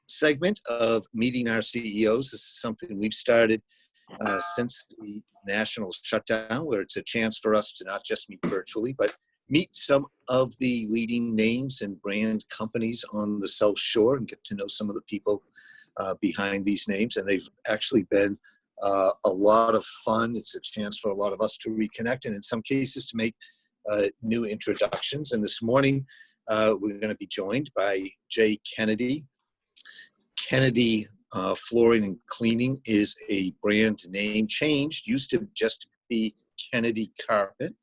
segment of Meeting Our CEOs. This is something we've started since the national shutdown, where it's a chance for us to not just meet virtually, but meet some of the leading names and brand companies on the South Shore and get to know some of the people behind these names. And they've actually been a lot of fun. It's a chance for a lot of us to reconnect and in some cases to make new introductions. And this morning, we're going to be joined by Jay Kennedy. Kennedy Flooring and Cleaning is a brand name change. Used to just be Kennedy Carpet,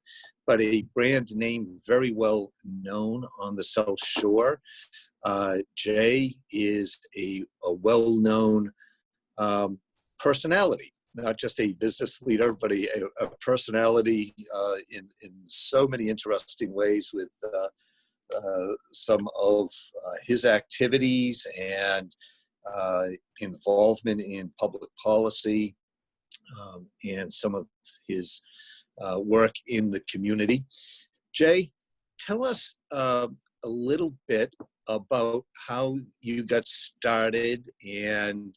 but a brand name very well known on the South Shore. Jay is a well-known personality, not just a business leader, but a personality in so many interesting ways with some of his activities and involvement in public policy and some of his work in the community. Jay, tell us a little bit about how you got started and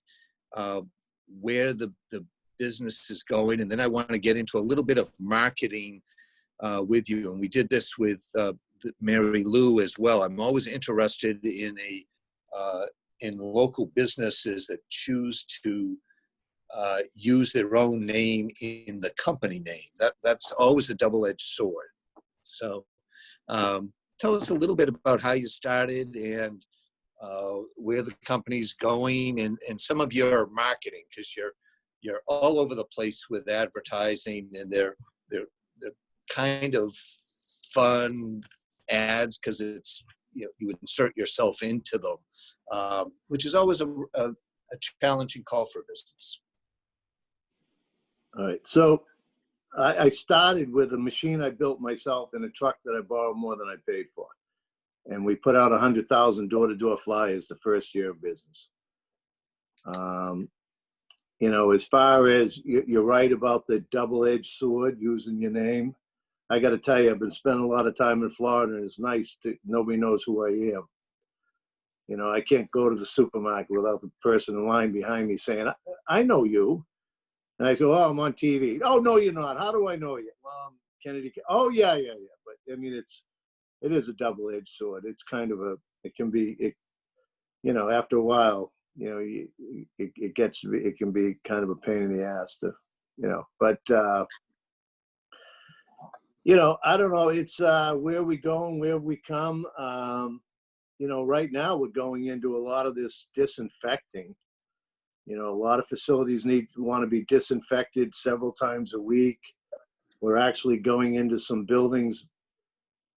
where the business is going. And then I want to get into a little bit of marketing with you. And we did this with Mary Lou as well. I'm always interested in in local businesses that choose to use their own name in the company name. That's always a double-edged sword. So tell us a little bit about how you started and where the company's going and some of your marketing, because you're all over the place with advertising, and they're kind of fun ads because it's, you insert yourself into them, which is always a challenging call for business. All right. So I started with a machine I built myself in a truck that I borrowed more than I paid for. And we put out 100,000 door-to-door flyers the first year of business. As far as you're right about the double-edged sword using your name, I got to tell you, I've been spending a lot of time in Florida, and it's nice nobody knows who I am. I can't go to the supermarket without the person in line behind me saying, I know you. And I say, oh, I'm on TV. Oh, no, you're not. How do I know you? Well, I'm Kennedy. Oh, yeah. But I mean, it is a double-edged sword. It's kind of it can be, after a while, it can be kind of a pain in the ass but I don't know. It's where we going, where we come. Right now we're going into a lot of this disinfecting. A lot of facilities want to be disinfected several times a week. We're actually going into some buildings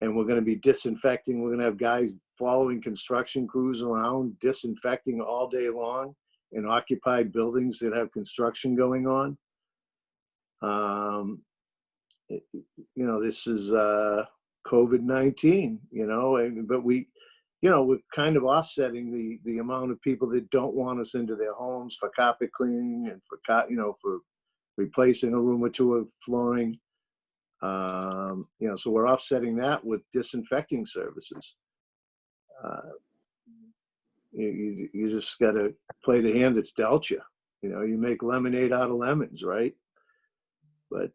and we're going to be disinfecting. We're going to have guys following construction crews around, disinfecting all day long in occupied buildings that have construction going on. This is COVID-19, but we're kind of offsetting the amount of people that don't want us into their homes for carpet cleaning and for replacing a room or two of flooring. So we're offsetting that with disinfecting services. You just got to play the hand that's dealt you. You make lemonade out of lemons, right? But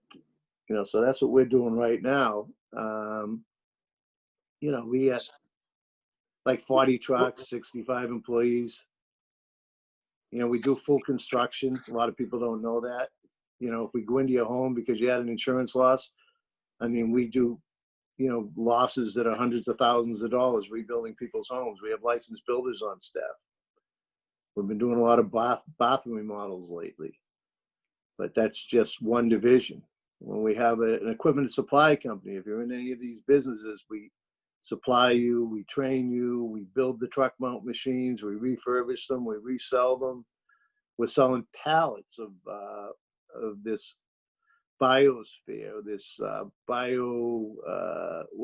so that's what we're doing right now. We have like 40 trucks, 65 employees. We do full construction. A lot of people don't know that. If we go into your home because you had an insurance loss, we do, losses that are hundreds of thousands of dollars rebuilding people's homes. We have licensed builders on staff. We've been doing a lot of bathroom remodels lately, but that's just one division. When we have an equipment supply company, if you're in any of these businesses, we supply you, we train you, we build the truck mount machines, we refurbish them, we resell them. We're selling pallets of this biosphere, this what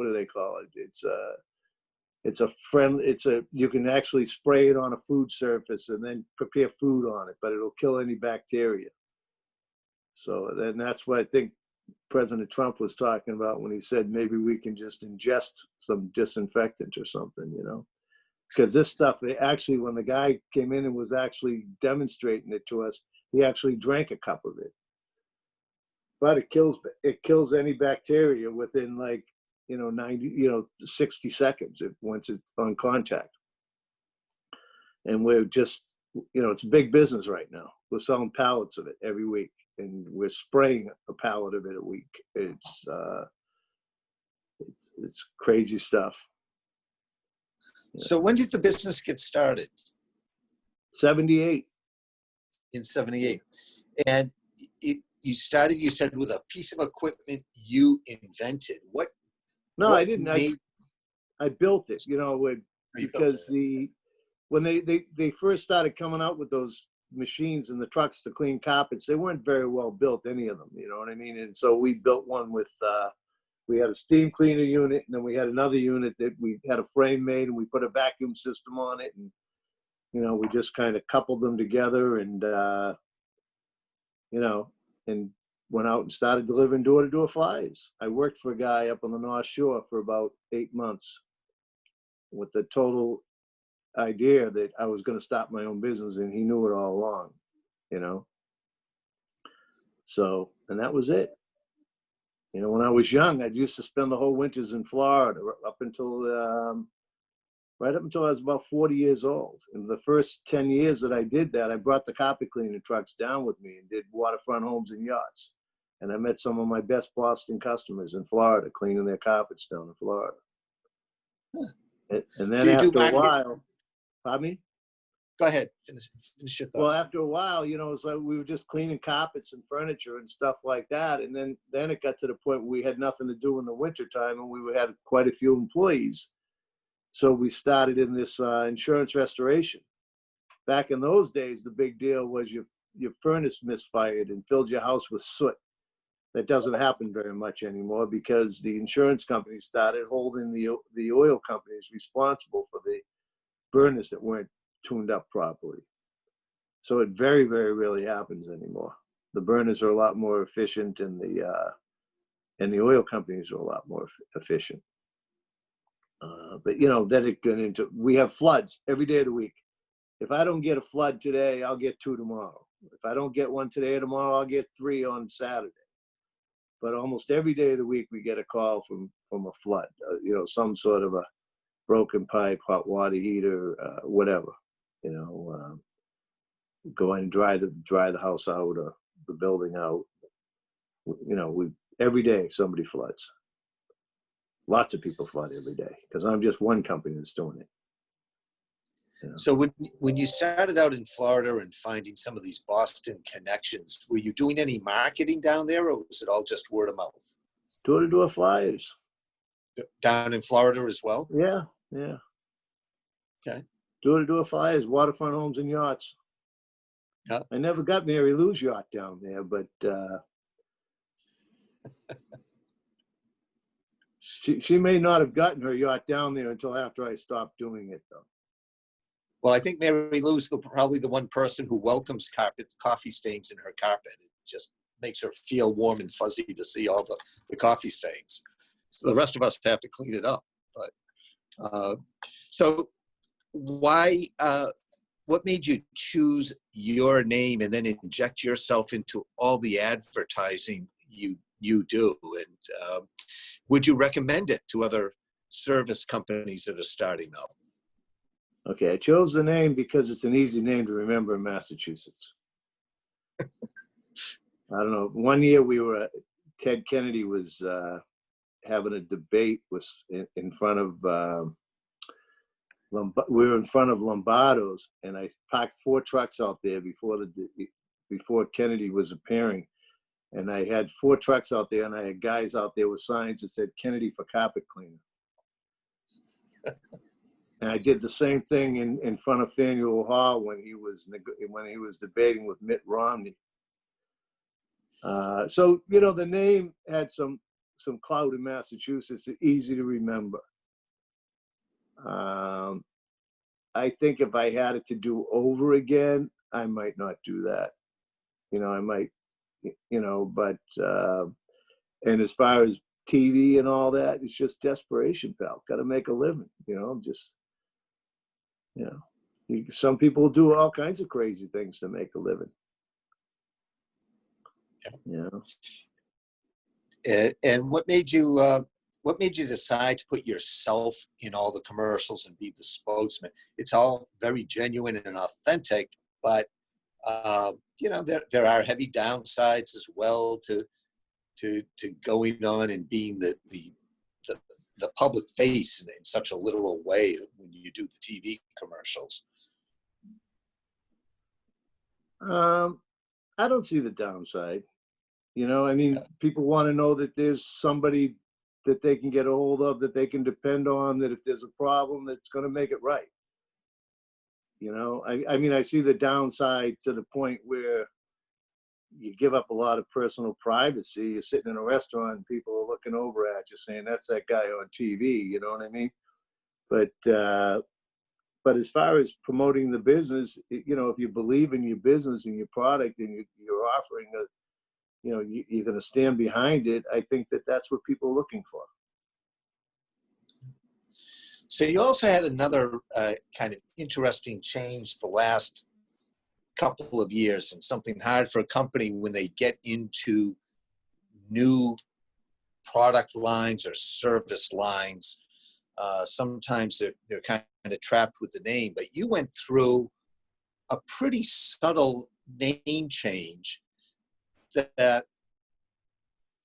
do they call it? You can actually spray it on a food surface and then prepare food on it, but it'll kill any bacteria. So then that's what I think President Trump was talking about when he said maybe we can just ingest some disinfectant or something, because this stuff, they actually, when the guy came in and was actually demonstrating it to us, he actually drank a cup of it. But it kills any bacteria within, like, 60 seconds once it's on contact. And we're just, it's a big business right now. We're selling pallets of it every week, and we're spraying a pallet of it a week. It's crazy stuff. So when did the business get started? 78. In 78. And you started, you said, with a piece of equipment you invented. No, what I didn't. I built it, because when they first started coming out with those machines and the trucks to clean carpets, they weren't very well built, any of them, you know what I mean? And so we built one with, we had a steam cleaner unit, and then we had another unit that we had a frame made, and we put a vacuum system on it, and we just kind of coupled them together, and and went out and started delivering door-to-door flyers. I worked for a guy up on the North Shore for about 8 months with the total idea that I was going to start my own business, and he knew it all along, So, and that was it. When I was young, I used to spend the whole winters in Florida up until right up until I was about 40 years old. And the first 10 years that I did that, I brought the carpet cleaning trucks down with me and did waterfront homes and yachts. And I met some of my best Boston customers in Florida, cleaning their carpets down in Florida. And then after a while, pardon me? Go ahead, finish your thoughts. Well, after a while, it's like we were just cleaning carpets and furniture and stuff like that. And then it got to the point where we had nothing to do in the wintertime, and we had quite a few employees. So we started in this insurance restoration. Back in those days, the big deal was your furnace misfired and filled your house with soot. That doesn't happen very much anymore, because the insurance companies started holding the oil companies responsible for the burners that weren't tuned up properly. So it very, very rarely happens anymore. The burners are a lot more efficient, and the oil companies are a lot more efficient. But then it got into, we have floods every day of the week. If I don't get a flood today, I'll get 2 tomorrow. If I don't get one today or tomorrow, I'll get 3 on Saturday. But almost every day of the week, we get a call from a flood. Some sort of a broken pipe, hot water heater, whatever. Go in and dry the house out or the building out. Every day somebody floods. Lots of people flood every day, because I'm just one company that's doing it. So when you started out in Florida and finding some of these Boston connections, were you doing any marketing down there, or was it all just word of mouth? Door-to-door flyers. Down in Florida as well? Yeah. Okay. Door-to-door flyers, waterfront homes and yachts. Yeah. I never got Mary Lou's yacht down there, but she may not have gotten her yacht down there until after I stopped doing it, though. Well, I think Mary Lou's probably the one person who welcomes coffee stains in her carpet. It just makes her feel warm and fuzzy to see all the coffee stains. So the rest of us have to clean it up. But so why? What made you choose your name and then inject yourself into all the advertising you do? And would you recommend it to other service companies that are starting up? Okay, I chose the name because it's an easy name to remember in Massachusetts. I don't know. One year Ted Kennedy was having a debate in front of, we were in front of Lombardo's, and I parked 4 trucks out there before Kennedy was appearing. And I had 4 trucks out there, and I had guys out there with signs that said Kennedy for carpet cleaner. And I did the same thing in front of Faneuil Hall when he was debating with Mitt Romney. So the name had some clout in Massachusetts, easy to remember. I think if I had it to do over again, I might not do that. I might, but and as far as TV and all that, it's just desperation, pal. Got to make a living. You know, some people do all kinds of crazy things to make a living. You know, And what made you decide to put yourself in all the commercials and be the spokesman? It's all very genuine and authentic, but there are heavy downsides as well to going on and being the public face in such a literal way when you do the TV commercials. I don't see the downside. You know, I mean, people want to know that there's somebody that they can get a hold of, that they can depend on, that if there's a problem, that's going to make it right. You know, I mean, I see the downside to the point where you give up a lot of personal privacy. You're sitting in a restaurant and people are looking over at you saying, that's that guy on TV, you know what I mean? But as far as promoting the business, you know, if you believe in your business and your product and you're offering a, you know, you're going to stand behind it, I think that that's what people are looking for. So you also had another kind of interesting change the last couple of years, and something hard for a company when they get into new product lines or service lines. Sometimes they're kind of trapped with the name, but you went through a pretty subtle name change that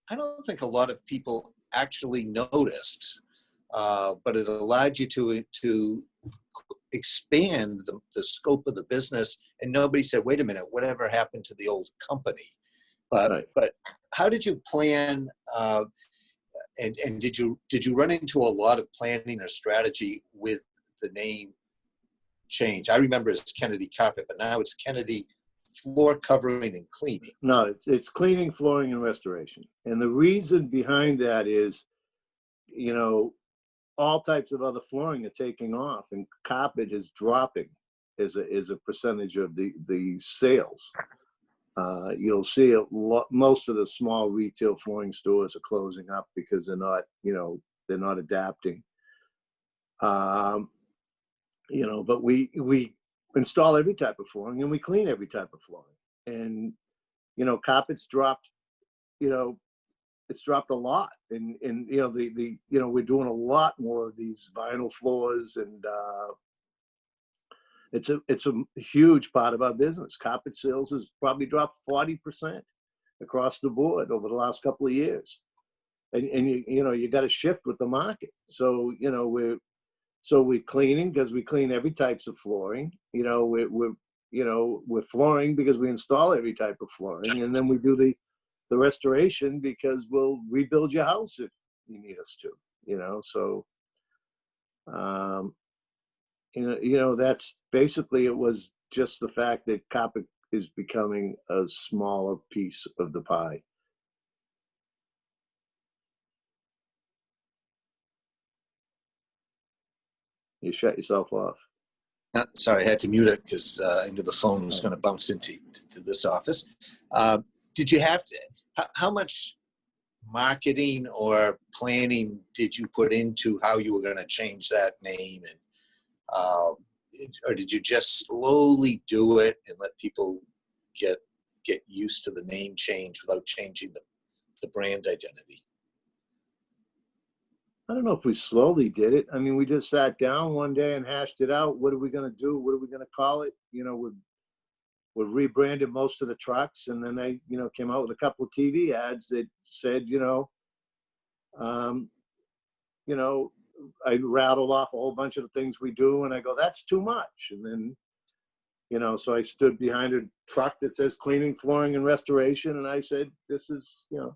I don't think a lot of people actually noticed, but it allowed you to expand the scope of the business, and nobody said, wait a minute, whatever happened to the old company? But how did you plan, and did you run into a lot of planning or strategy with the name change? I remember it's Kennedy Carpet, but now it's Kennedy Floor Covering and Cleaning. No, it's cleaning, flooring, and restoration. And the reason behind that is, you know, all types of other flooring are taking off, and carpet is dropping as a percentage of the sales. You'll see most of the small retail flooring stores are closing up because they're not adapting. You know, but we install every type of flooring and we clean every type of flooring. And, you know, carpet's dropped, you know, it's dropped a lot. And you know, you know, we're doing a lot more of these vinyl floors, and it's a huge part of our business. Carpet sales has probably dropped 40% across the board over the last couple of years. And you know, you got to shift with the market. So, you know, we're cleaning because we clean every types of flooring. You know, we're flooring because we install every type of flooring, and then we do the restoration because we'll rebuild your house if you need us to. You know, so you know, that's basically, it was just the fact that carpet is becoming a smaller piece of the pie. You shut yourself off. Sorry, I had to mute it because I knew the phone was going to bounce into this office. Did you have to, how much marketing or planning did you put into how you were going to change that name? And or did you just slowly do it and let people get used to the name change without changing the brand identity? I don't know if we slowly did it. I mean, we just sat down one day and hashed it out. What are we going to do? What are we going to call it? You know, we rebranded most of the trucks, and then they, you know, came out with a couple of TV ads that said, you know, I rattled off a whole bunch of the things we do, and I go, that's too much. And then, you know, so I stood behind a truck that says cleaning, flooring, and restoration, and I said, this is, you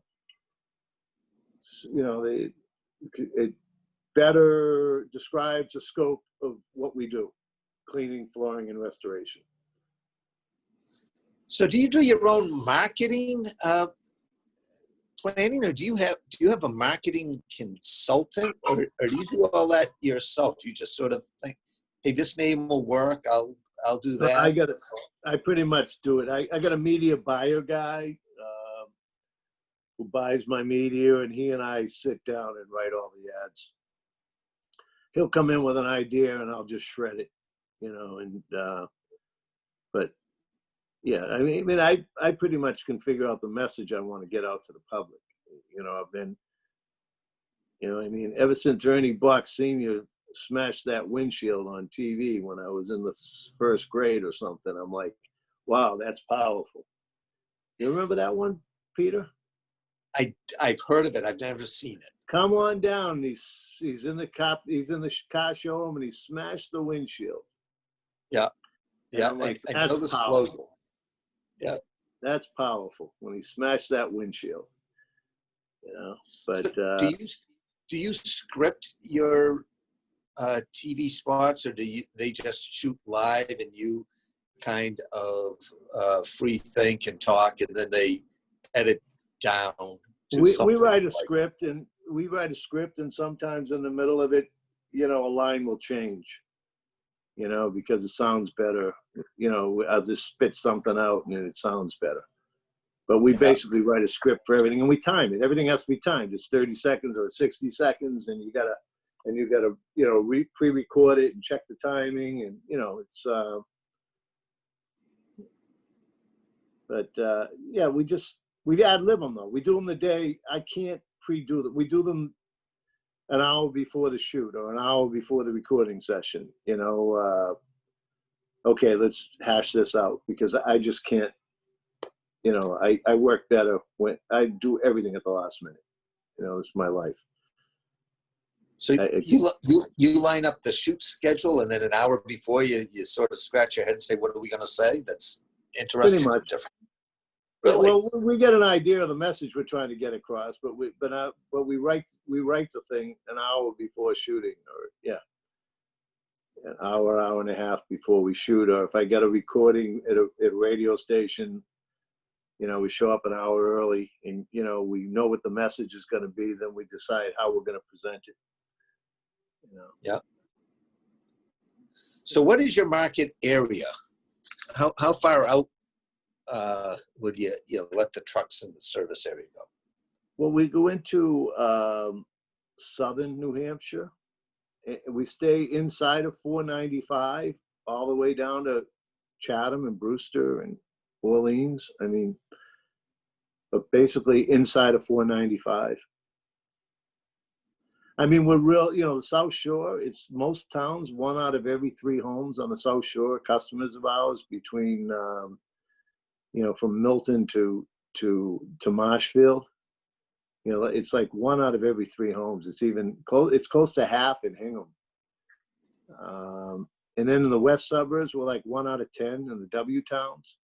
know, it better describes the scope of what we do: cleaning, flooring, and restoration. So do you do your own marketing planning, or do you have a marketing consultant, or do you do all that yourself? You just sort of think, hey, this name will work, I'll do that. I pretty much do it. I got a media buyer guy who buys my media, and he and I sit down and write all the ads. He'll come in with an idea and I'll just shred it. and but yeah, I pretty much can figure out the message I want to get out to the public. I've been, ever since Ernie Buck Sr. smashed that windshield on TV when I was in the first grade or something, I'm like, wow, that's powerful. You remember that one, Peter? I've heard of it. I've never seen it. Come on down. He's in the car showroom and he smashed the windshield. Yeah. And Yeah. I'm like, I know the slogan. Yeah. That's powerful when he smashed that windshield. But So do you script your TV spots, or they just shoot live and you kind of free think and talk, and then they edit down to we something write a script, and sometimes in the middle of it, a line will change, because it sounds better. I'll just spit something out and it sounds better. But we basically write a script for everything, and we time it. Everything has to be timed. It's 30 seconds or 60 seconds, and you gotta pre-record it and check the timing, and it's. Yeah, we ad lib them though. We do them the day. I can't pre-do them. We do them an hour before the shoot or an hour before the recording session. Okay, let's hash this out, because I just can't. I work better when I do everything at the last minute. It's my life. So you line up the shoot schedule, and then an hour before you sort of scratch your head and say, what are we going to say? That's interesting. Pretty much. Different. Really? Well, we get an idea of the message we're trying to get across, but we write the thing an hour before shooting, or an hour and a half before we shoot. Or if I get a recording at a radio station, we show up an hour early, and we know what the message is going to be. Then we decide how we're going to present it. Yeah. So, what is your market area? How far out would you let the trucks in the service area go? Well, we go into southern New Hampshire. We stay inside of 495 all the way down to Chatham and Brewster and Orleans. But basically inside of 495. We're real, the South Shore, it's most towns, 1 out of every 3 homes on the South Shore, customers of ours, between, from Milton to Marshfield. It's like 1 out of every 3 homes. It's even close. It's close to half in Hingham. And then in the west suburbs, we're like 1 out of 10 in the W towns.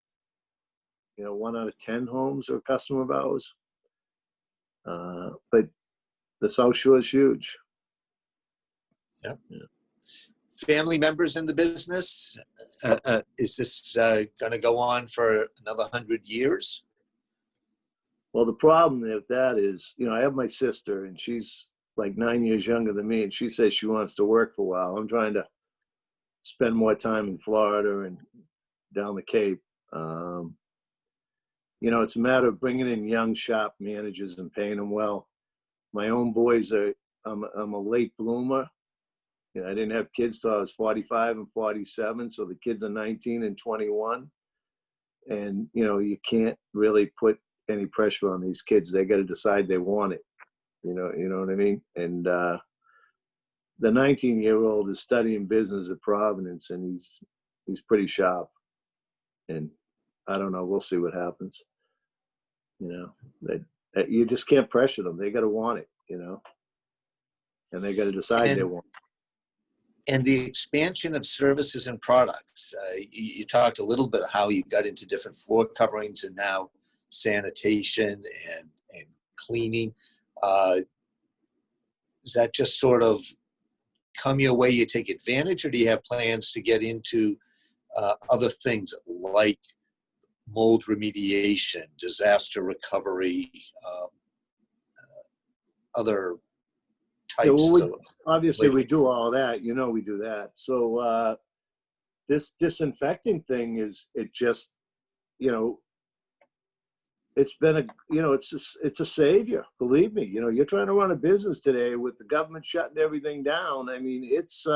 1 out of 10 homes are a customer of ours. But the South Shore is huge. Yep. Yeah. Family members in the business? Is this going to go on for another 100 years? Well, the problem with that is, I have my sister, and she's like 9 years younger than me, and she says she wants to work for a while. I'm trying to spend more time in Florida and down the Cape. It's a matter of bringing in young shop managers and paying them well. My own boys I'm a late bloomer. I didn't have kids till I was 45 and 47. So the kids are 19 and 21. And, you can't really put any pressure on these kids. They got to decide they want it. You know what I mean? And the 19-year-old is studying business at Providence, and he's pretty sharp. And I don't know. We'll see what happens. You just can't pressure them. They got to want it, and they got to decide they want it. And the expansion of services and products. You talked a little bit how you got into different floor coverings and now sanitation and cleaning. Does that just sort of come your way, you take advantage, or do you have plans to get into other things like mold remediation, disaster recovery, other types of... Obviously, we do all that. We do that. So this disinfecting thing it's been it's a savior. Believe me. You're trying to run a business today with the government shutting everything down. It's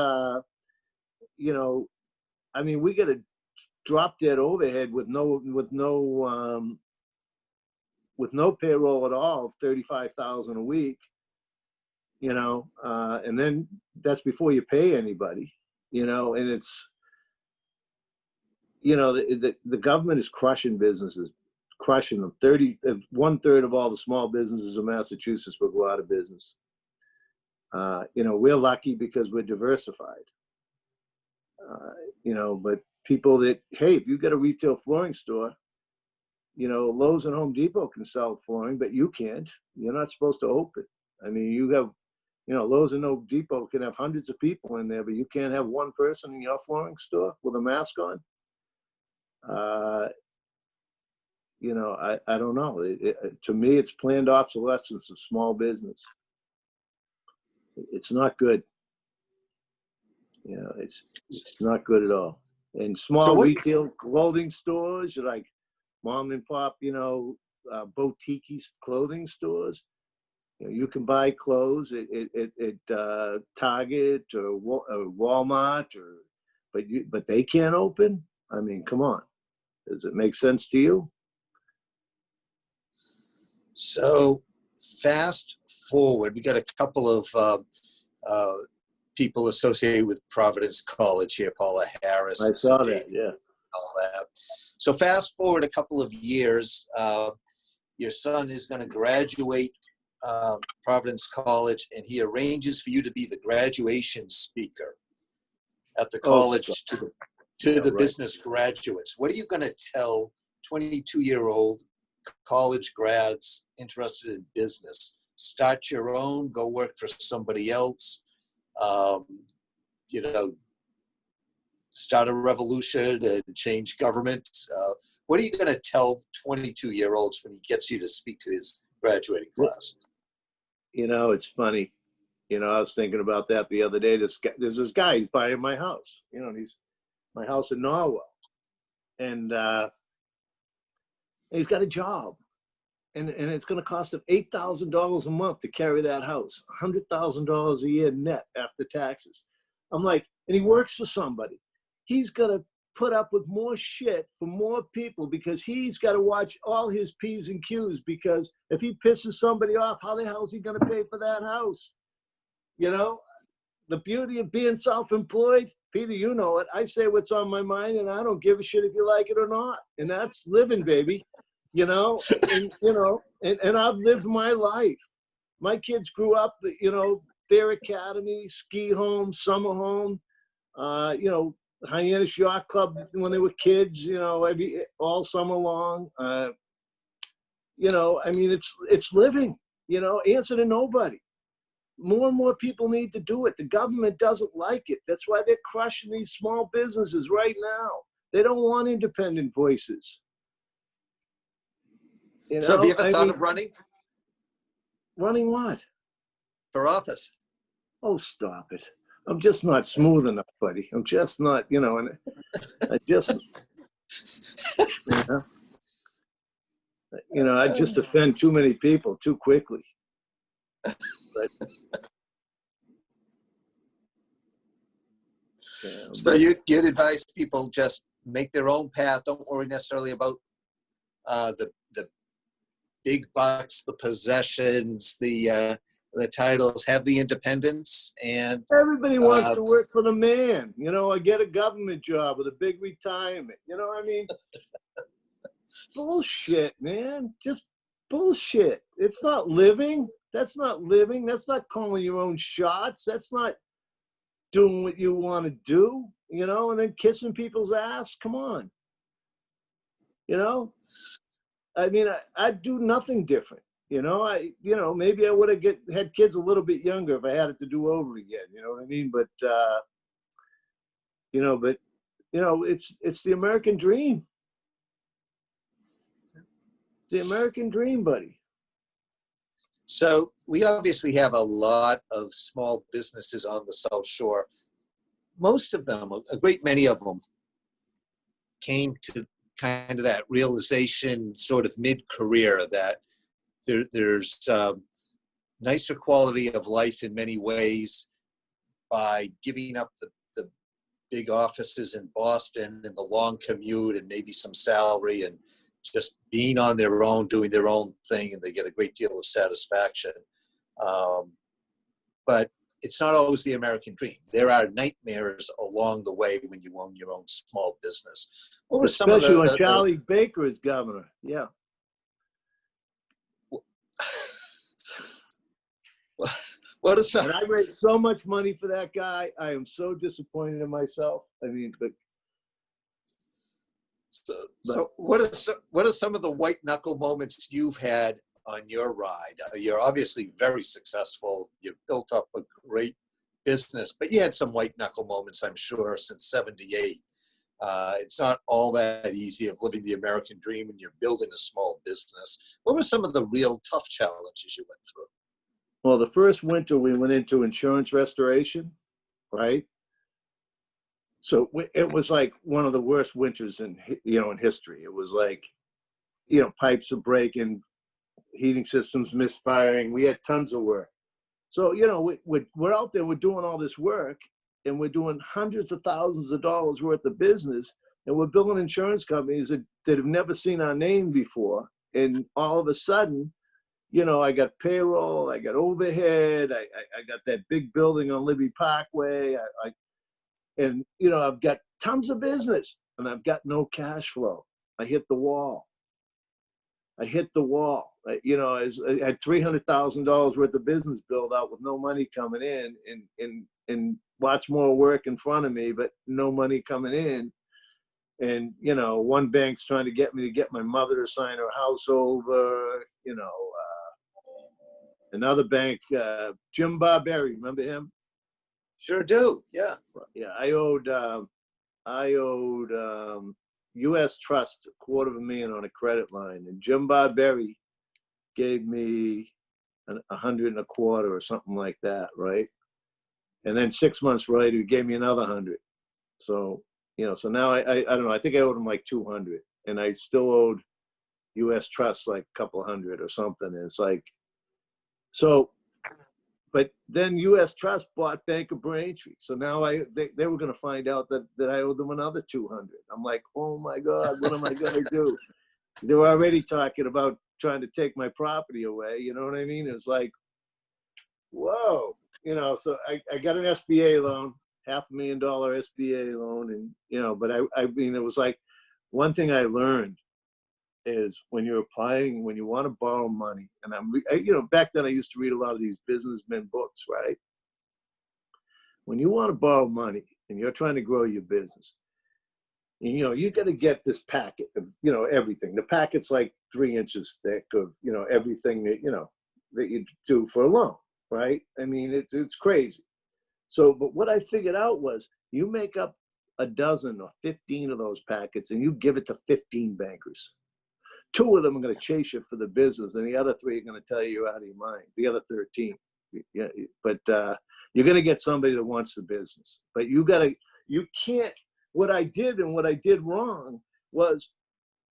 I mean, we got to drop dead overhead with no payroll at all, 35,000 a week, and then that's before you pay anybody, and it's, the government is crushing businesses, crushing them. 1/3 of all the small businesses in Massachusetts will go out of business. We're lucky because we're diversified. But people that, hey, if you've got a retail flooring store, Lowe's and Home Depot can sell flooring, but you can't. You're not supposed to open. I mean, you have, Lowe's and Home Depot can have hundreds of people in there, but you can't have one person in your flooring store with a mask on. I don't know. To me, it's planned obsolescence of small business. It's not good. It's not good at all. And small retail clothing stores, like mom and pop, boutique clothing stores. You can buy clothes at Target or Walmart, but they can't open. I mean, come on. Does it make sense to you? So fast forward, we got a couple of people associated with Providence College here, Paula Harris. I saw that, yeah. All that. So fast forward a couple of years, your son is going to graduate Providence College, and he arranges for you to be the graduation speaker at the college to the business graduates. What are you going to tell 22-year-old college grads interested in business? Start your own, go work for somebody else, start a revolution and change government. What are you going to tell 22-year-olds when he gets you to speak to his graduating class? It's funny. I was thinking about that the other day. There's this guy, he's buying my house, he's my house in Norwell. And he's got a job. And it's going to cost him $8,000 a month to carry that house, $100,000 a year net after taxes. I'm like, and he works for somebody. He's going to put up with more shit for more people because he's got to watch all his P's and Q's, because if he pisses somebody off, how the hell is he going to pay for that house? The beauty of being self-employed, Peter, you know it. I say what's on my mind, and I don't give a shit if you like it or not. And that's living, baby. And I've lived my life. My kids grew up, their academy, ski home, summer home, Hyannis Yacht Club when they were kids, all summer long. I mean, it's living, answer to nobody. More and more people need to do it. The government doesn't like it. That's why they're crushing these small businesses right now. They don't want independent voices. So have you ever thought of running? Running what? For office. Oh, stop it. I'm just not smooth enough, buddy. I'm just not, and I just, I just offend too many people too quickly. So you'd advise people just make their own path. Don't worry necessarily about the big bucks, the possessions, the titles. Have the independence, and everybody wants to work for the man. I get a government job with a big retirement. I mean, bullshit, man. Just bullshit. It's not living. That's not living. That's not calling your own shots. That's not doing what you want to do, and then kissing people's ass. Come on. I mean, I'd do nothing different. Maybe I would have had kids a little bit younger if I had it to do over again. You know what I mean? But, it's the American dream. The American dream, buddy. So we obviously have a lot of small businesses on the South Shore. Most of them, a great many of them, came to kind of that realization sort of mid-career that there's nicer quality of life in many ways by giving up the big offices in Boston and the long commute and maybe some salary and just being on their own, doing their own thing, and they get a great deal of satisfaction. But it's not always the American dream. There are nightmares along the way when you own your own small business. What were some of Especially when Charlie Baker is governor. Yeah. What are some? And I raised so much money for that guy. I am so disappointed in myself. I mean, but So what are some of the white knuckle moments you've had on your ride? You're obviously very successful. You've built up a great business, but you had some white knuckle moments, I'm sure, since '78. It's not all that easy of living the American dream when you're building a small business. What were some of the real tough challenges you went through? well, the first winter we went into insurance restoration, right? So it was like one of the worst winters in history. It was like, pipes are breaking, heating systems misfiring. We had tons of work. So, we're out there, we're doing all this work, and we're doing hundreds of thousands of dollars worth of business, and we're building insurance companies that have never seen our name before. And all of a sudden, I got payroll, I got overhead, I got that big building on Libby Parkway, and I've got tons of business, and I've got no cash flow. I hit the wall. I had $300,000 worth of business build out with no money coming in, and lots more work in front of me, but no money coming in. And one bank's trying to get me to get my mother to sign her house over. Another bank, Jim Barberry, remember him? Sure do. Yeah. Yeah, I owed U.S. Trust $250,000 on a credit line, and Jim Barberry gave me $125,000 or something like that, right? And then 6 months later, he gave me another 100. So so now I don't know. I think I owed him like 200, and I still owed U.S. Trust like a couple hundred or something. And it's like, so. But then U.S. Trust bought Bank of Braintree. So now they were going to find out that I owed them another 200. I'm like, oh my God, what am I going to do? They were already talking about trying to take my property away. You know what I mean? It's like, whoa, so I got an SBA loan, $500,000 SBA loan. And, but I mean, it was like, one thing I learned is when you want to borrow money, and back then I used to read a lot of these businessmen books, right? When you want to borrow money and you're trying to grow your business, you got to get this packet of, everything. The packet's like 3 inches thick of, everything that you do for a loan, right? I mean, it's crazy. So, but what I figured out was you make up a dozen or 15 of those packets and you give it to 15 bankers. 2 of them are going to chase you for the business, and the other 3 are going to tell you you're out of your mind. The other 13, yeah. But you're going to get somebody that wants the business. But you can't. What I did and what I did wrong was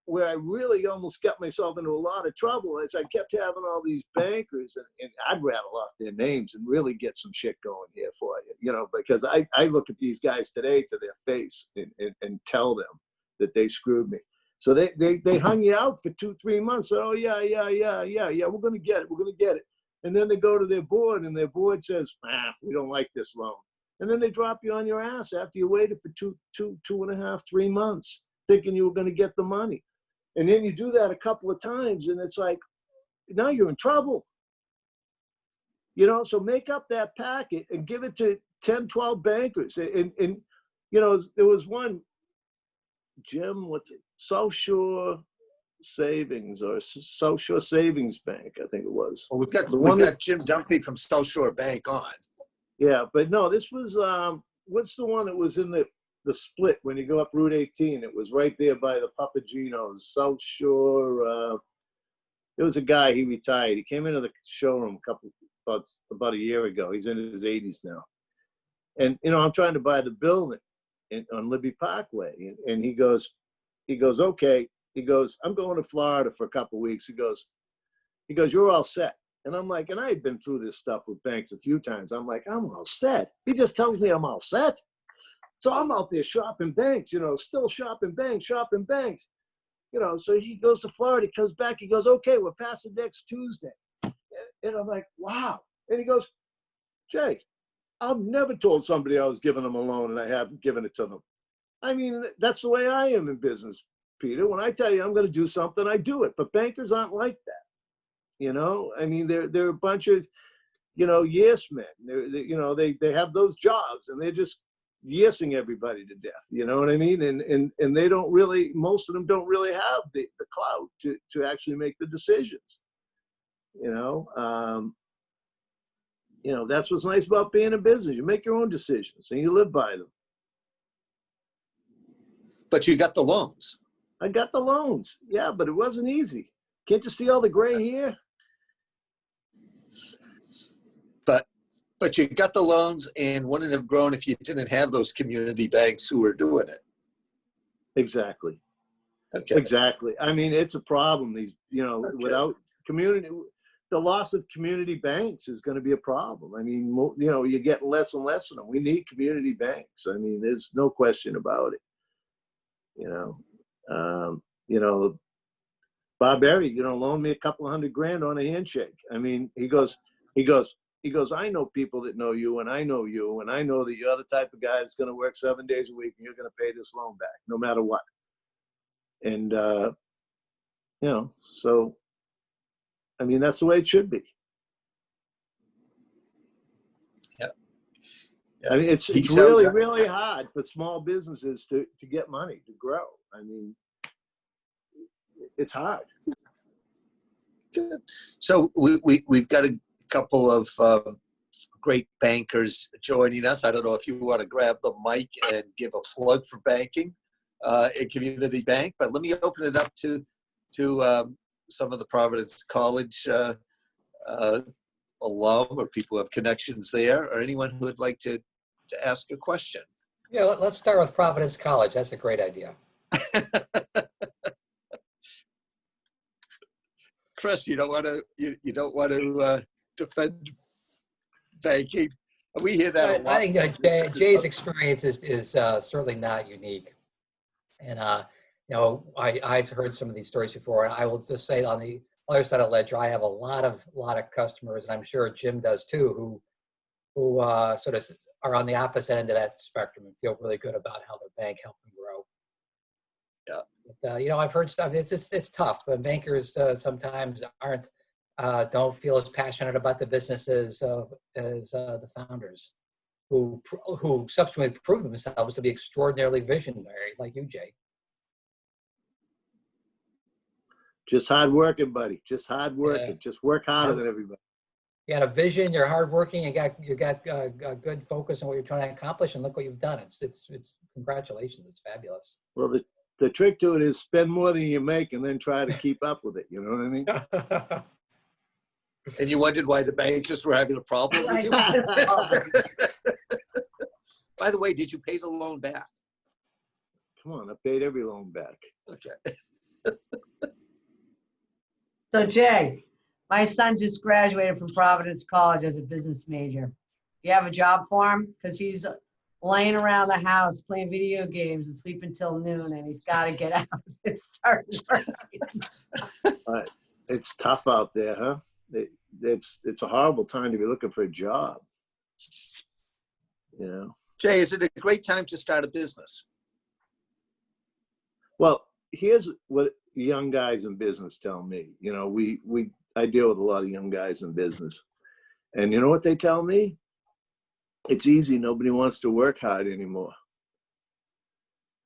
where I really almost got myself into a lot of trouble. Is I kept having all these bankers, and I'd rattle off their names and really get some shit going here for you, because I look at these guys today to their face and tell them that they screwed me. So they hung you out for 2-3 months. Oh yeah, we're gonna get it. And then they go to their board, and their board says, we don't like this loan. And then they drop you on your ass after you waited for 2.5, 3 months, thinking you were gonna get the money. And then you do that a couple of times, and it's like, now you're in trouble. So make up that packet and give it to 10, 12 bankers. And there was one, Jim, South Shore Savings or South Shore Savings Bank, I think it was. Well, we've got Jim Dunphy from South Shore Bank on. Yeah, but no, this was what's the one that was in the split when you go up Route 18? It was right there by the Papagenos, South Shore. There was a guy, he retired. He came into the showroom about a year ago. He's in his 80s now, and I'm trying to buy the building on Libby Parkway, and he goes, okay. He goes, I'm going to Florida for a couple of weeks. He goes, you're all set. And I'm like, and I had been through this stuff with banks a few times. I'm like, I'm all set. He just tells me I'm all set. So I'm out there shopping banks, still shopping banks. So he goes to Florida, he comes back, he goes, okay, we're passing next Tuesday. And I'm like, wow. And he goes, Jay, I've never told somebody I was giving them a loan and I haven't given it to them. I mean, that's the way I am in business, Peter. When I tell you I'm going to do something, I do it. But bankers aren't like that. I mean, they're a bunch of, yes men. They have those jobs and they're just yesing everybody to death. You know what I mean? And they don't really, most of them don't really have the clout to actually make the decisions. That's what's nice about being in business. You make your own decisions and you live by them. But you got the loans. I got the loans. Yeah, but it wasn't easy. Can't you see all the gray hair? But you got the loans and wouldn't have grown if you didn't have those community banks who were doing it. Exactly. Okay. Exactly. I mean, it's a problem. Without community, the loss of community banks is going to be a problem. I mean, you get less and less of them. We need community banks. I mean, there's no question about it. Bob Berry, loaned me a couple of $100,000 on a handshake. I mean, he goes, I know people that know you and I know you and I know that you're the type of guy that's going to work 7 days a week and you're going to pay this loan back no matter what. And, so, I mean, that's the way it should be. Yeah. I mean, it's really, really hard for small businesses to get money, to grow. I mean, it's hard. Good. So we've got a couple of great bankers joining us. I don't know if you want to grab the mic and give a plug for banking at Community Bank, but let me open it up to some of the Providence College alum or people who have connections there, or anyone who would like to ask a question. Yeah, let's start with Providence College. That's a great idea. Chris, you don't want to defend banking. We hear that a lot. I think Jay's experience is certainly not unique, and I've heard some of these stories before. And I will just say, on the other side of the ledger, I have a lot of customers, and I'm sure Jim does too, who sort of are on the opposite end of that spectrum and feel really good about how their bank helped them grow. Yeah. But, I've heard stuff. It's tough. But bankers sometimes don't feel as passionate about the businesses as the founders, who subsequently prove themselves to be extraordinarily visionary, like you, Jay. Just hard working, buddy. Just hard working. Yeah. Just work harder than everybody. You got a vision. You're hardworking. You got a good focus on what you're trying to accomplish, and look what you've done. It's congratulations. It's fabulous. Well, the trick to it is spend more than you make, and then try to keep up with it. You know what I mean? And you wondered why the bankers were having a problem with you? By the way, did you pay the loan back? Come on, I paid every loan back. Okay. So Jay, my son just graduated from Providence College as a business major. You have a job for him? Because he's laying around the house playing video games and sleeping till noon, and he's got to get out and start working. It's tough out there, huh? It's a horrible time to be looking for a job. Jay, is it a great time to start a business? Well, here's what young guys in business tell me. I deal with a lot of young guys in business, and you know what they tell me? It's easy. Nobody wants to work hard anymore.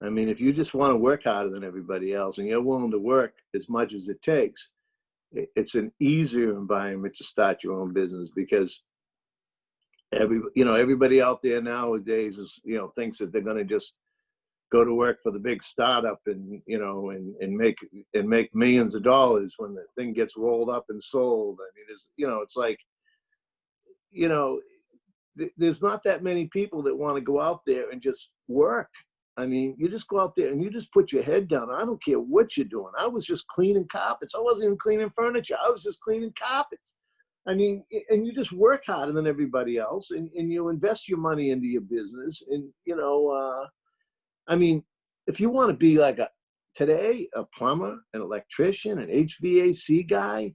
I mean, if you just want to work harder than everybody else and you're willing to work as much as it takes, it's an easier environment to start your own business, because everybody out there nowadays is, thinks that they're going to just go to work for the big startup and make millions of dollars when the thing gets rolled up and sold. I mean, it's like, there's not that many people that want to go out there and just work. I mean, you just go out there and you just put your head down. I don't care what you're doing. I was just cleaning carpets. I wasn't even cleaning furniture. I was just cleaning carpets. I mean, and you just work harder than everybody else, and you invest your money into your business. And, I mean, if you want to be like today, a plumber, an electrician, an HVAC guy,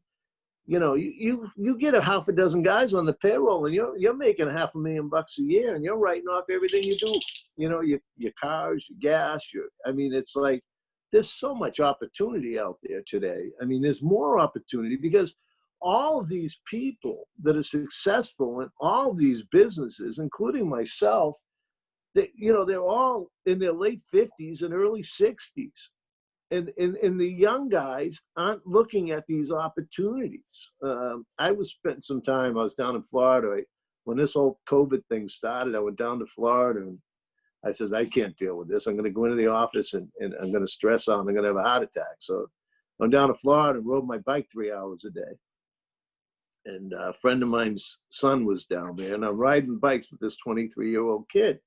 you get a half a dozen guys on the payroll, and you're making $500,000 a year, and you're writing off everything you do. Your cars, your gas, I mean, it's like there's so much opportunity out there today. I mean, there's more opportunity because all of these people that are successful in all these businesses, including myself, they're all in their late 50s and early 60s. And the young guys aren't looking at these opportunities. I spent some time, I was down in Florida. When this whole COVID thing started, I went down to Florida and I says, I can't deal with this. I'm going to go into the office and I'm going to stress out. I'm going to have a heart attack. So I'm down to Florida and rode my bike 3 hours a day. And a friend of mine's son was down there, and I'm riding bikes with this 23-year-old kid.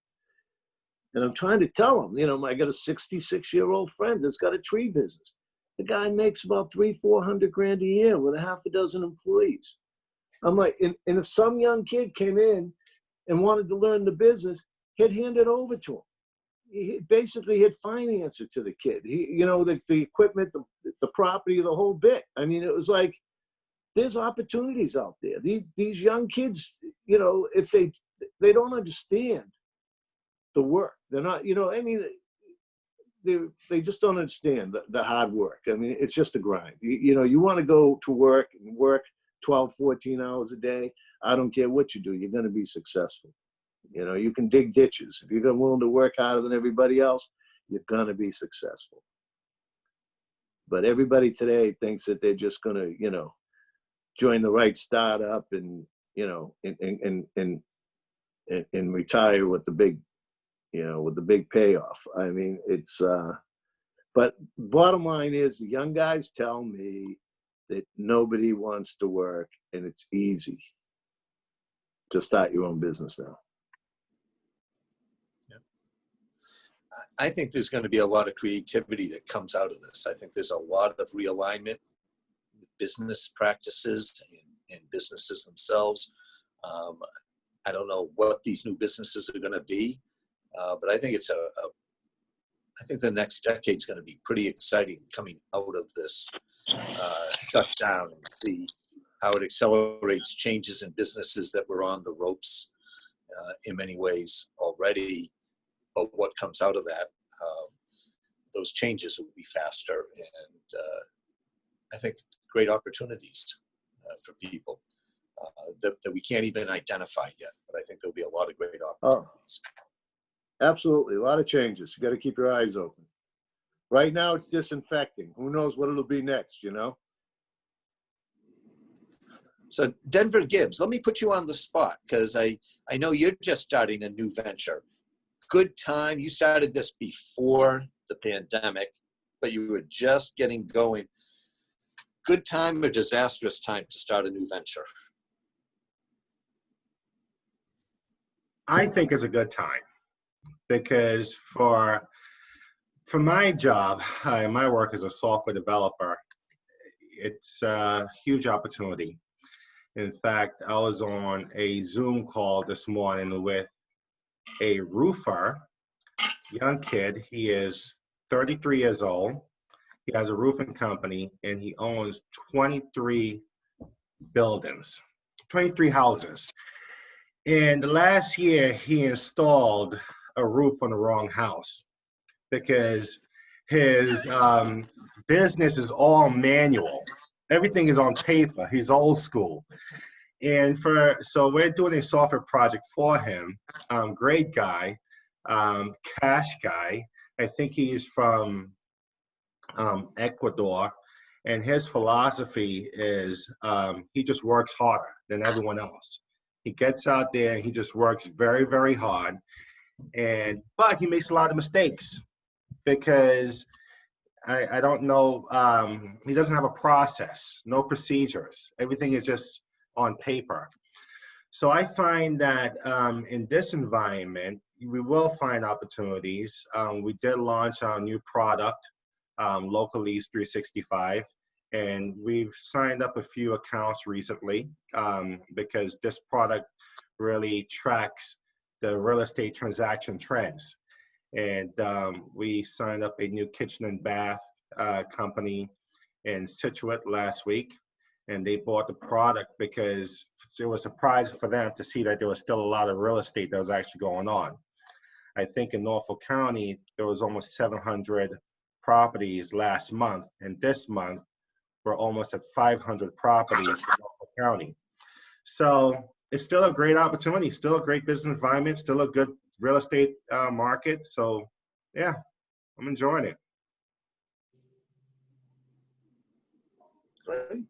And I'm trying to tell him, I got a 66-year-old friend that's got a tree business. The guy makes about $300,000-400,000 a year with a half a dozen employees. I'm like, and if some young kid came in and wanted to learn the business, he'd hand it over to him. He basically he'd finance it to the kid. The equipment, the property, the whole bit. I mean, it was like, there's opportunities out there. These young kids, if they don't understand the work, they're not, I mean, they just don't understand the hard work. I mean, it's just a grind. You want to go to work and work 12, 14 hours a day. I don't care what you do. You're going to be successful. You can dig ditches. If you're willing to work harder than everybody else, you're going to be successful. But everybody today thinks that they're just going to, join the right startup and and retire with the big payoff. I mean, it's but bottom line is the young guys tell me that nobody wants to work and it's easy to start your own business now. I think there's going to be a lot of creativity that comes out of this. I think there's a lot of realignment with business practices and businesses themselves. I don't know what these new businesses are going to be, but I think I think the next decade is going to be pretty exciting coming out of this shutdown, and see how it accelerates changes in businesses that were on the ropes in many ways already. But what comes out of that, those changes will be faster, and I think great opportunities for people that we can't even identify yet. But I think there'll be a lot of great opportunities. Oh, absolutely, a lot of changes. You got to keep your eyes open. Right now, it's disinfecting. Who knows what it'll be next? So Denver Gibbs, let me put you on the spot because I know you're just starting a new venture. Good time. You started this before the pandemic, but you were just getting going. Good time or disastrous time to start a new venture? I think it's a good time because for my job, my work as a software developer, it's a huge opportunity. In fact, I was on a Zoom call this morning with a roofer, young kid. He is 33 years old. He has a roofing company and he owns 23 buildings, 23 houses. And last year he installed a roof on the wrong house because his business is all manual. Everything is on paper. He's old school. And so we're doing a software project for him. Great guy, cash guy. I think he's from Ecuador. And his philosophy is he just works harder than everyone else. He gets out there and he just works very, very hard. But he makes a lot of mistakes because I don't know, he doesn't have a process, no procedures. Everything is just on paper. So I find that in this environment, we will find opportunities. We did launch our new product, Local Lease 365. And we've signed up a few accounts recently because this product really tracks the real estate transaction trends. And we signed up a new kitchen and bath company in Situate last week. And they bought the product because it was surprising for them to see that there was still a lot of real estate that was actually going on. I think in Norfolk County, there was almost 700 properties last month. And this month, we're almost at 500 properties in Norfolk County. So it's still a great opportunity, still a great business environment, still a good real estate market. So yeah, I'm enjoying it. Great.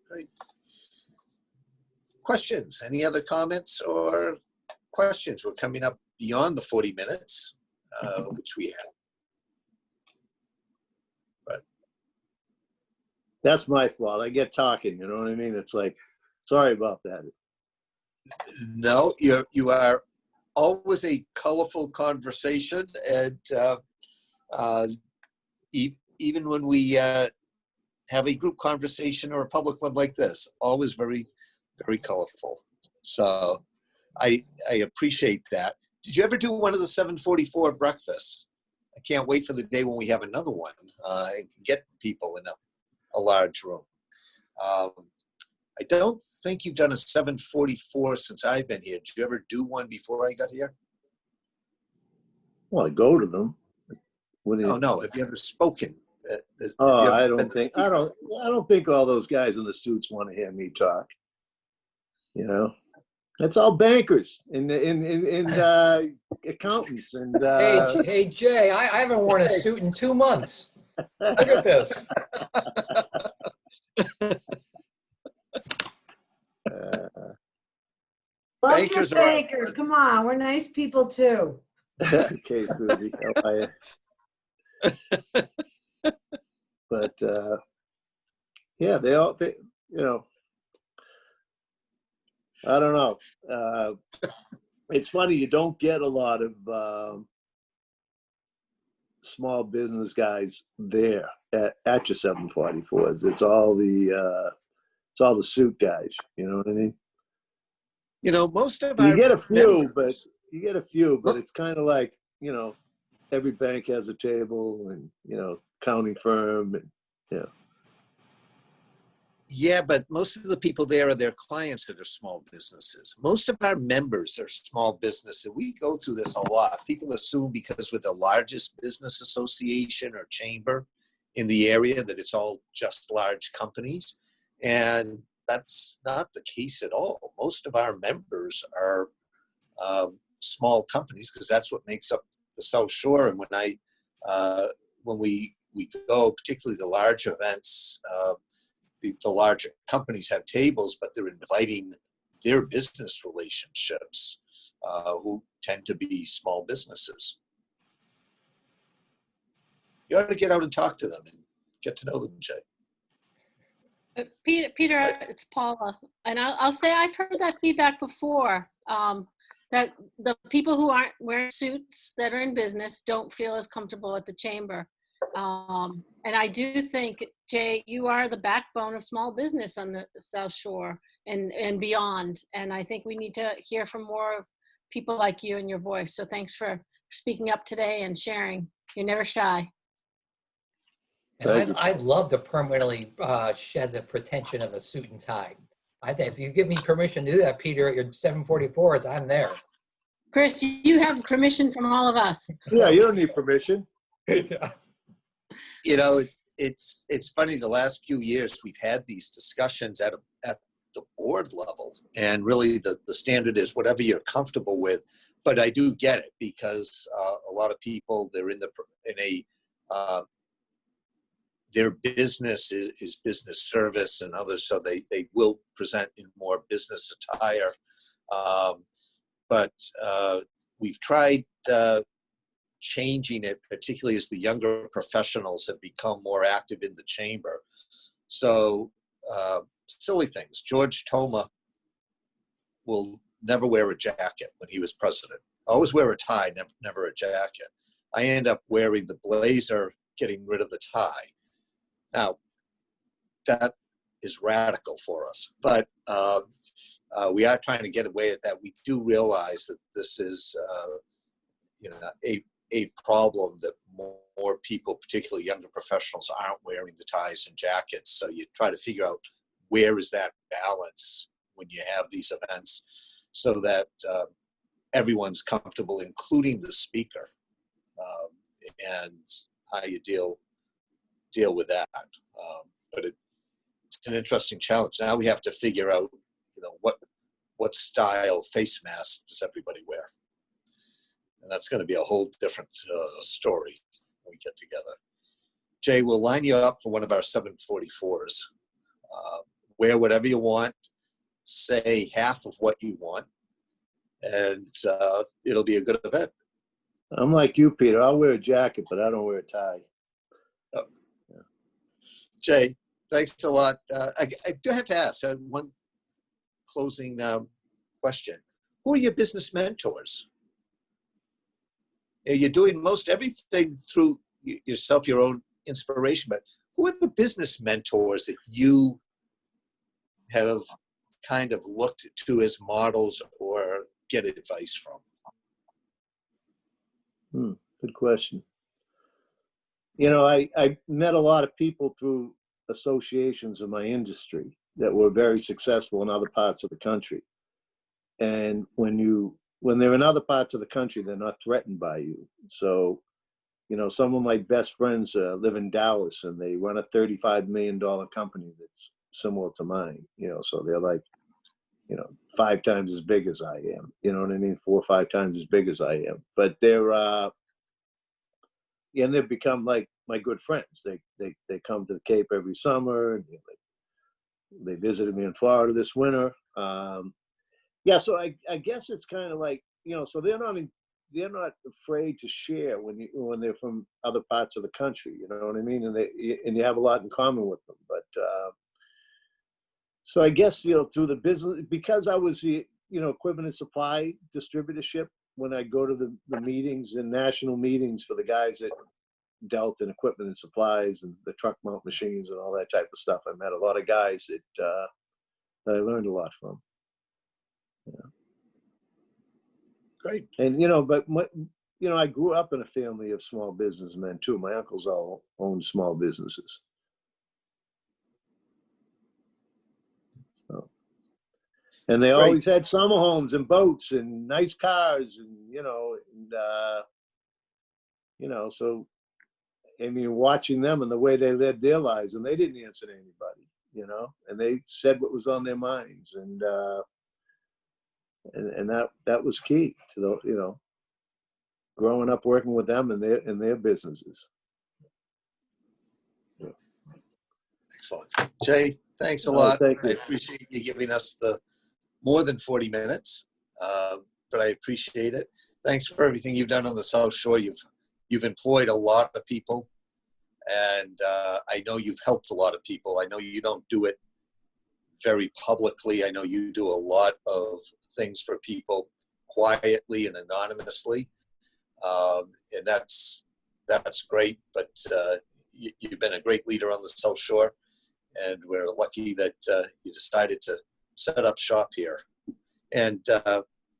Great. Questions? Any other comments or questions? We're coming up beyond the 40 minutes, which we have. But That's my fault. I get talking, you know what I mean? It's like, sorry about that. no, you are always a colorful conversation, and even when we have a group conversation or a public one like this, always very, very colorful. So I appreciate that. Did you ever do one of the 744 breakfasts? I can't wait for the day when we have another one and get people in a large room. I don't think you've done a 744 since I've been here. Did you ever do one before I got here? Well, I go to them. No. Have you ever spoken? I don't think all those guys in the suits want to hear me talk. You know, that's all bankers and accountants and. Hey Jay, I haven't worn a suit in 2 months. Look at this. Love Bankers your are our banker. friends. Come on, we're nice people too. Okay, Susie, how are you? But yeah, I don't know. It's funny, you don't get a lot of small business guys there at your 744s. It's all the suit guys. You know what I mean? You know, most of You our get a few, members, but it's kind of like, you know, every bank has a table and, you know, accounting firm and, you know. yeah, but most of the people there are their clients that are small businesses. Most of our members are small businesses. We go through this a lot. People assume because we're the largest business association or chamber in the area that it's all just large companies. And that's not the case at all. Most of our members are small companies because that's what makes up the South Shore. And when we go, particularly the large events, the larger companies have tables, but they're inviting their business relationships who tend to be small businesses. You ought to get out and talk to them and get to know them, Jay. Peter, it's Paula, and I'll say I've heard that feedback before, that the people who aren't wearing suits that are in business don't feel as comfortable at the chamber. And I do think, Jay, you are the backbone of small business on the South Shore and beyond. And I think we need to hear from more people like you and your voice. So thanks for speaking up today and sharing. You're never shy. And I'd love to permanently shed the pretension of a suit and tie. I think if you give me permission to do that, Peter, at your 744s, I'm there. Chris, you have permission from all of us. Yeah, you don't need permission. You know, it's funny. The last few years we've had these discussions at the board level, and really the standard is whatever you're comfortable with. But I do get it because a lot of people, they're in their business is business service and others, so they will present in more business attire. But we've tried changing it, particularly as the younger professionals have become more active in the chamber. So silly things. George Toma will never wear a jacket when he was president. Always wear a tie, never a jacket. I end up wearing the blazer, getting rid of the tie. Now, that is radical for us, but we are trying to get away at that. We do realize that this is, a problem that more people, particularly younger professionals, aren't wearing the ties and jackets. So you try to figure out where is that balance when you have these events, so that everyone's comfortable, including the speaker, and how you deal with that. But it's an interesting challenge. Now we have to figure out, what style face mask does everybody wear? And that's going to be a whole different story when we get together. Jay, we'll line you up for one of our 744s. Wear whatever you want, say half of what you want, and it'll be a good event. I'm like you, Peter. I'll wear a jacket, but I don't wear a tie. Oh. Yeah. Jay, thanks a lot. I do have to ask one closing question. Who are your business mentors? You're doing most everything through yourself, your own inspiration, but who are the business mentors that you have kind of looked to as models or get advice from? Good question. I met a lot of people through associations in my industry that were very successful in other parts of the country. And when they're in other parts of the country, they're not threatened by you. So, some of my best friends live in Dallas, and they run a $35 million company that's similar to mine, so they're like, 5 times as big as I am, you know what I mean? 4 or 5 times as big as I am. But they're, and they've become like my good friends. They come to the Cape every summer. And they visited me in Florida this winter. Yeah, so I guess it's kind of like, so they're not afraid to share when they're from other parts of the country, you know what I mean? And you have a lot in common with them. But so I guess, through the business, because I was equipment and supply distributorship, when I go to the meetings and national meetings for the guys that dealt in equipment and supplies and the truck mount machines and all that type of stuff, I met a lot of guys that I learned a lot from. Yeah. Great. And, but I grew up in a family of small businessmen too. My uncles all owned small businesses. So, and they always had summer homes and boats and nice cars and, so, I mean, watching them and the way they led their lives, and they didn't answer to anybody, and they said what was on their minds. And that was key to growing up working with them and their businesses. Yeah. Excellent. Jay, thanks a lot. Thank you. I appreciate you giving us the more than 40 minutes, but I appreciate it. Thanks for everything you've done on the South Shore. You've employed a lot of people, and I know you've helped a lot of people. I know you don't do it very publicly. I know you do a lot of things for people quietly and anonymously, and that's great. But you've been a great leader on the South Shore, and we're lucky that you decided to set up shop here. And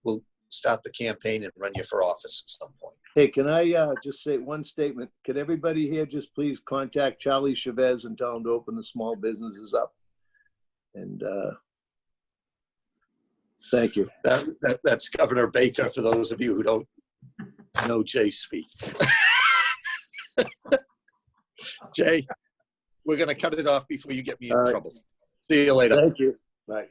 we'll start the campaign and run you for office at some point. Hey, can I just say one statement? Could everybody here just please contact Charlie Chavez and tell him to open the small businesses up? And thank you. That's Governor Baker, for those of you who don't know Jay speak. Jay, we're going to cut it off before you get me in trouble. See you later. Thank you. Bye.